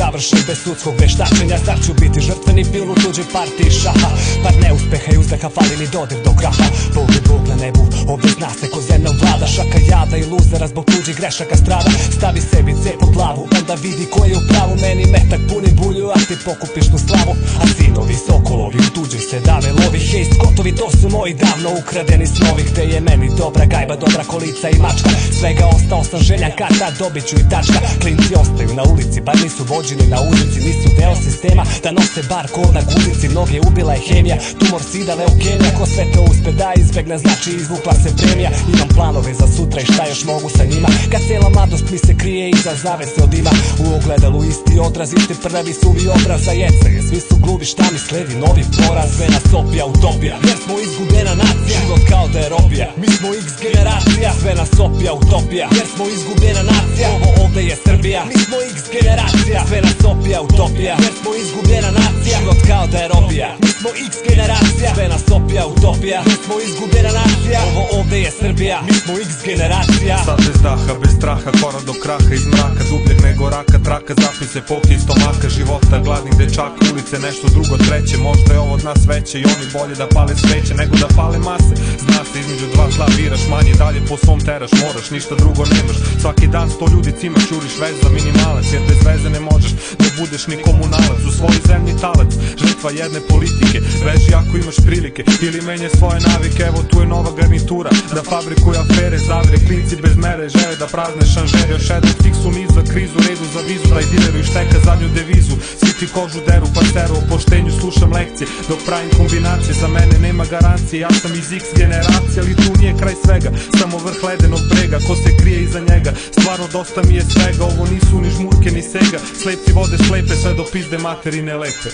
savršen bez sudskog veštačenja. Zar ću biti žrtveni pil u tuđoj partiji šaha? Par neuspeha i uzdeha fali mi dodir do kraha. Bog je Bog na nebu, ovdje zna se ko zemljom vlada. Šaka jada i luzera zbog tuđih grešaka strada. Stavi sebi cep u glavu, onda vidi ko je u pravu. Meni metak puni bulju, a ti pokupiš tu slavu. A sinovi sokolovi u tuđoj se dave lovi. Hej Scottovi, to su moji davno ukradeni snovi. Gde je meni dobra gajba, dobra kolica i mačka. Svega ostao sam željan, kad tad dobit ću i tačka. Klinci ostaju na ulici, bar nisu vođeni na ulici. Nisu deo sistema, da nose bar kol na guzici. Mnoge ubila je hemija, tumor, sida, leukemija. Ko sve to uspe da izbegne, znači izvukla se premija. Imam planove za sutra i šta još mogu sa njima. Kad cijela mladost mi se krije iza zavese od ima. U ogledalu isti odraz, isti prvi suvi obraz. Za jece, svi su gluvi, šta mi sledi novi poraz. Sve nas opija utopija, jer smo izgubljena nacija. Život kao da je robija, mi smo X generacija. Sve nas opija utopija, jer smo izgubljena nacija. Ovo ovde je Srbija, mi smo X generacija. Sve nas opija utopija, jer smo izgubljena nacija. Život kao da je robija, mi smo X generacija. Sve nas opija utopija, jer smo izgubljena nacija. Ovo ovde je Srbija, mi smo X generacija. Sad bez daha, bez straha, korak do kraha. Iz mraka, dubljeg nego raka, traka. Zapise poke iz stomaka, života gladnih dečaka. Ulice, nešto drugo, treće. Možda je ovo od nas veće i oni bolje da pale sveće nego da pale mase. Zna se, između dva tla biraš, manje dalje po svom teraš. Moraš, ništa drugo nemaš. Svaki dan 100 ljudi cimaš, juriš veza minimalac. Jer bez veze ne možeš da budeš ni komunalac. U svojoj zemlji talac, žrtva jedne politike. Veži ako imaš prilike ili menje svoje navike. Evo tu je nova garnitura, da fabrikuje afere, zavire. Klinci bez mere žele da prazne šanžere. Još jedan fiksu niz za krizu, redu za vizu. Daj dileru i šteka zadnju devizu. Svi ti kožu deru, pa steru o poštenju. Slušam lekcije dok pravim kombinacije. Za mene nema garancije, ja sam iz X generacije. Ali tu nije kraj svega, samo vrh ledenog brega. Ko se krije iza njega, stvarno dosta mi je svega. Ovo nisu ni žmurke ni sega, slepci vode slepe, sve do pizde materine lepe.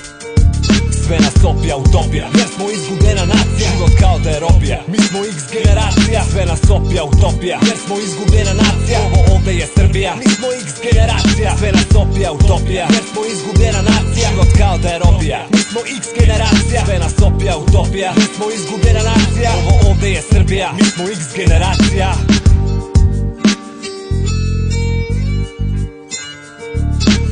Sve nas opija utopija, jer smo izgubljena nacija. Život kao da je robija, mi smo X generacija. Sve nas opija utopija, jer smo izgubljena nacija. Ovo ovde je Srbija, mi smo X generacija. Sve nas opija utopija, jer smo izgubljena nacija. Život kao da je robija, mi smo X generacija. Sve nas opija utopija, jer smo izgubljena nacija. Ovo ovde je Srbija, mi smo X generacija.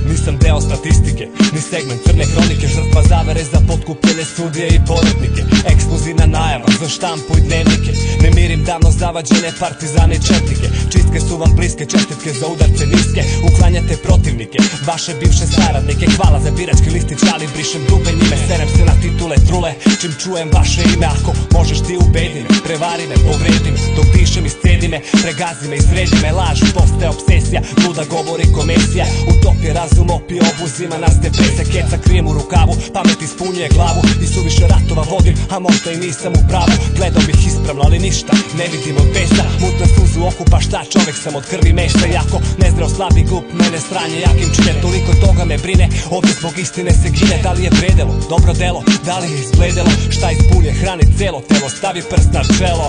Nisam deo statistike, ni segment crne hronike. Žrtva zavere za potkupljene sudije i porodnike. Ekskluzivna najava za štampu i dnevnike. Ne mirim davno zavađene partizane i četnike. Čistke su vam bliske, čestitke za udarce niske. Uklanjate protivnike, vaše bivše saradnike. Hvala za birački listić, ali brišem dube njime. Serem se na titule trule, čim čujem vaše ime. Ako možeš ti ubedi me, prevari me, povredi me. Dok dišem iscedi me, pregazi me i sredi me. Laž postaje obsesija, luda govori komesija. Utopije razum opije, obuzima nas depresija. Keca krijem u rukavu, pamet ispunjuje glavu. I suviše ratova vodim, a možda i nisam u pravu. Gledao bih ispravno, ali ništa, ne vidim od besa. Mutna suzu oku, pa šta, čovek sam od krvi mesa. Jako nezdrav, slab i glup, mene stranje jakim čine. Toliko toga me brine, ovdje zbog istine se gine. Da li je vredelo, dobro delo, da li je izgledelo? Šta ispunje, hrani celo telo, stavi prst na čelo.